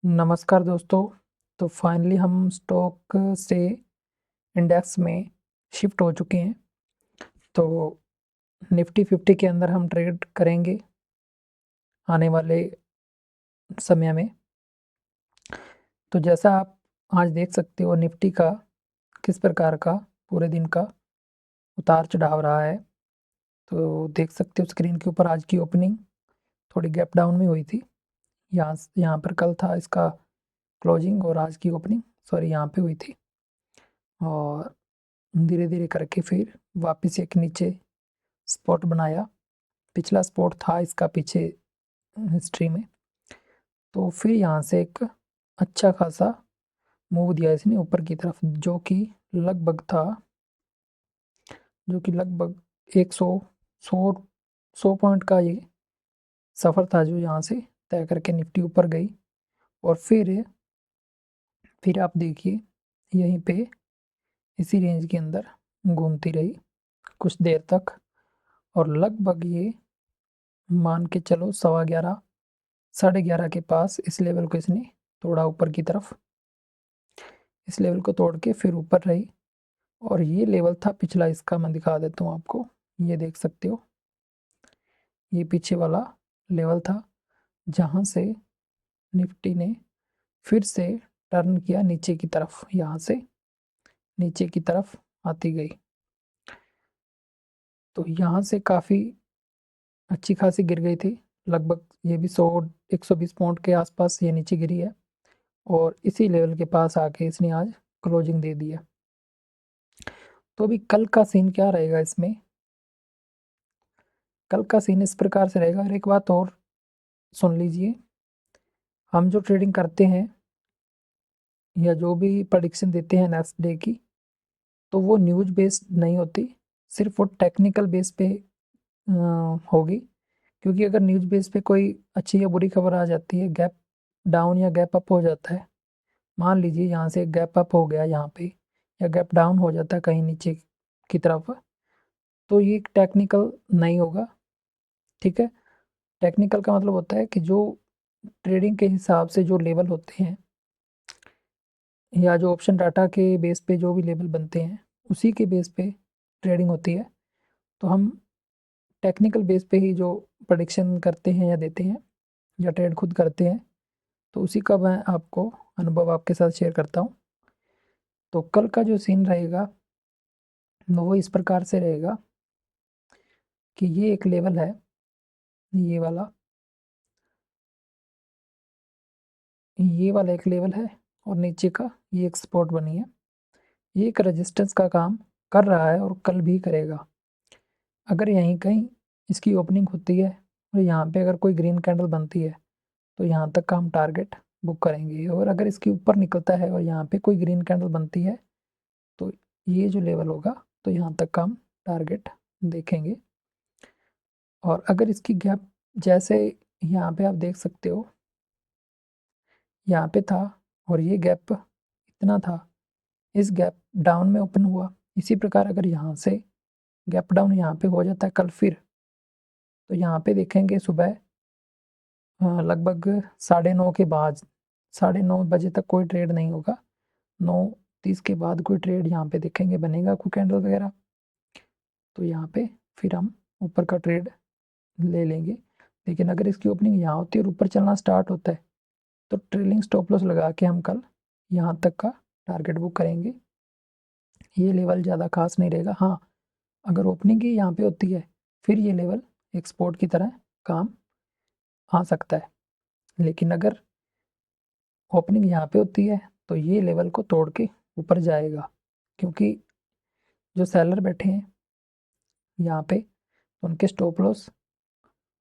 नमस्कार दोस्तों। तो फाइनली हम स्टॉक से इंडेक्स में शिफ्ट हो चुके हैं। तो निफ्टी 50 के अंदर हम ट्रेड करेंगे आने वाले समय में। तो जैसा आप आज देख सकते हो निफ्टी का किस प्रकार का पूरे दिन का उतार चढ़ाव रहा है। तो देख सकते हो स्क्रीन के ऊपर आज की ओपनिंग थोड़ी गैप डाउन में हुई थी। यहाँ पर कल था इसका क्लोजिंग और आज की ओपनिंग सॉरी यहाँ पे हुई थी। और धीरे धीरे करके फिर वापस एक नीचे स्पॉट बनाया। पिछला स्पॉट था इसका पीछे हिस्ट्री में। तो फिर यहाँ से एक अच्छा खासा मूव दिया इसने ऊपर की तरफ, लगभग था जो कि लगभग 100 100 100 पॉइंट का ये सफ़र था जो यहाँ से तय करके निफ्टी ऊपर गई। और फिर आप देखिए यहीं पे इसी रेंज के अंदर घूमती रही कुछ देर तक। और लगभग ये मान के चलो 11:15 11:30 के पास इस लेवल को इसने तोड़ा ऊपर की तरफ। इस लेवल को तोड़ के फिर ऊपर रही। और ये लेवल था पिछला, इसका मैं दिखा देता हूँ आपको। ये देख सकते हो ये पीछे वाला लेवल था जहाँ से निफ्टी ने फिर से टर्न किया नीचे की तरफ, यहाँ से नीचे की तरफ आती गई। तो यहाँ से काफ़ी अच्छी खासी गिर गई थी, लगभग ये भी 120 पॉइंट के आसपास ये नीचे गिरी है। और इसी लेवल के पास आके इसने आज क्लोजिंग दे दिया। तो अभी कल का सीन क्या रहेगा इसमें? कल का सीन इस प्रकार से रहेगा। और एक बात और सुन लीजिए, हम जो ट्रेडिंग करते हैं या जो भी प्रेडिक्शन देते हैं नेक्स्ट डे की, तो वो न्यूज़ बेस्ड नहीं होती, सिर्फ वो टेक्निकल बेस पे होगी। क्योंकि अगर न्यूज़ बेस पे कोई अच्छी या बुरी खबर आ जाती है, गैप डाउन या गैप अप हो जाता है, मान लीजिए यहाँ से गैप अप हो गया यहाँ पे, या गैप डाउन हो जाता है कहीं नीचे की तरफ, तो ये टेक्निकल नहीं होगा। ठीक है, टेक्निकल का मतलब होता है कि जो ट्रेडिंग के हिसाब से जो लेवल होते हैं या जो ऑप्शन डाटा के बेस पे जो भी लेवल बनते हैं उसी के बेस पे ट्रेडिंग होती है। तो हम टेक्निकल बेस पे ही जो प्रेडिक्शन करते हैं या देते हैं या ट्रेड खुद करते हैं, तो उसी का मैं आपको अनुभव आपके साथ शेयर करता हूँ। तो कल का जो सीन रहेगा वो इस प्रकार से रहेगा कि ये एक लेवल है, ये वाला एक लेवल है और नीचे का ये एक सपोर्ट बनी है। ये एक रेजिस्टेंस का काम कर रहा है और कल भी करेगा। अगर यहीं कहीं इसकी ओपनिंग होती है और यहाँ पे अगर कोई ग्रीन कैंडल बनती है तो यहाँ तक का हम टारगेट बुक करेंगे। और अगर इसके ऊपर निकलता है और यहाँ पे कोई ग्रीन कैंडल बनती है तो ये जो लेवल होगा तो यहाँ तक का हम टारगेट देखेंगे। और अगर इसकी गैप, जैसे यहाँ पे आप देख सकते हो यहाँ पे था और ये गैप इतना था, इस गैप डाउन में ओपन हुआ। इसी प्रकार अगर यहाँ से गैप डाउन यहाँ पे हो जाता है कल फिर, तो यहाँ पे देखेंगे सुबह लगभग 9:30 के बाद, 9:30 बजे तक कोई ट्रेड नहीं होगा। 9:30 के बाद कोई ट्रेड यहाँ पे देखेंगे बनेगा, कोई कैंडल वगैरह, तो यहाँ पे फिर हम ऊपर का ट्रेड ले लेंगे। लेकिन अगर इसकी ओपनिंग यहाँ होती है और ऊपर चलना स्टार्ट होता है तो ट्रेलिंग स्टॉप लॉस लगा के हम कल यहाँ तक का टारगेट बुक करेंगे। ये लेवल ज़्यादा खास नहीं रहेगा। हाँ, अगर ओपनिंग ही यहाँ पे होती है फिर ये लेवल एक सपोर्ट की तरह काम आ सकता है। लेकिन अगर ओपनिंग यहाँ पे होती है तो ये लेवल को तोड़ के ऊपर जाएगा, क्योंकि जो सेलर बैठे हैं यहाँ पे उनके स्टॉप लॉस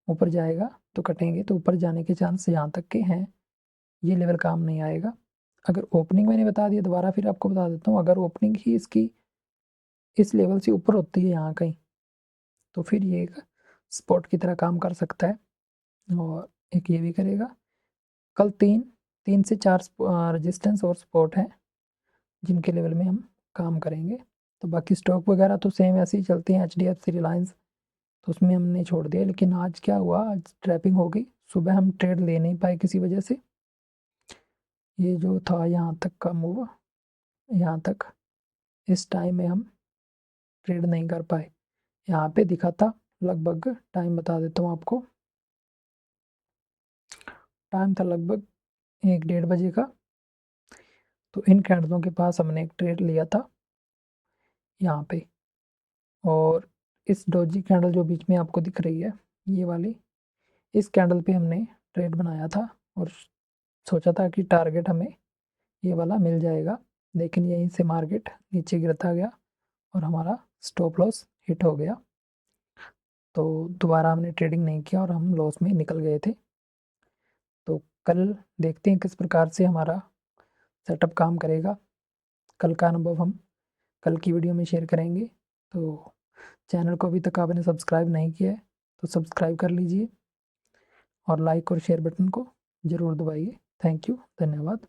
ऊपर जाएगा तो कटेंगे, तो ऊपर जाने के चांस यहाँ तक के हैं। ये लेवल काम नहीं आएगा। अगर ओपनिंग मैंने बता दिया, दोबारा फिर आपको बता देता हूँ, अगर ओपनिंग ही इसकी इस लेवल से ऊपर होती है यहाँ कहीं, तो फिर ये एक स्पॉट की तरह काम कर सकता है और एक ये भी करेगा। कल तीन तीन से चार रेजिस्टेंस और सपोर्ट हैं जिनके लेवल में हम काम करेंगे। तो बाकी स्टॉक वगैरह तो सेम ऐसे ही चलते हैं, HDFC रिलायंस, तो उसमें हमने छोड़ दिया। लेकिन आज क्या हुआ, आज ट्रैपिंग हो गई, सुबह हम ट्रेड ले नहीं पाए किसी वजह से। ये जो था यहाँ तक का मूव, यहाँ तक इस टाइम में हम ट्रेड नहीं कर पाए। यहाँ पे दिखा था लगभग, टाइम बता देता हूँ आपको, टाइम था लगभग 1 डेढ़ बजे का। तो इन कैंडलों के पास हमने एक ट्रेड लिया था यहाँ पे, और इस डोजी कैंडल जो बीच में आपको दिख रही है ये वाली, इस कैंडल पे हमने ट्रेड बनाया था और सोचा था कि टारगेट हमें ये वाला मिल जाएगा, लेकिन यहीं से मार्केट नीचे गिरता गया और हमारा स्टॉप लॉस हिट हो गया। तो दोबारा हमने ट्रेडिंग नहीं किया और हम लॉस में निकल गए थे। तो कल देखते हैं किस प्रकार से हमारा सेटअप काम करेगा। कल का अनुभव हम कल की वीडियो में शेयर करेंगे। तो चैनल को अभी तक आपने सब्सक्राइब नहीं किया है तो सब्सक्राइब कर लीजिए और लाइक और शेयर बटन को ज़रूर दबाइए। थैंक यू, धन्यवाद।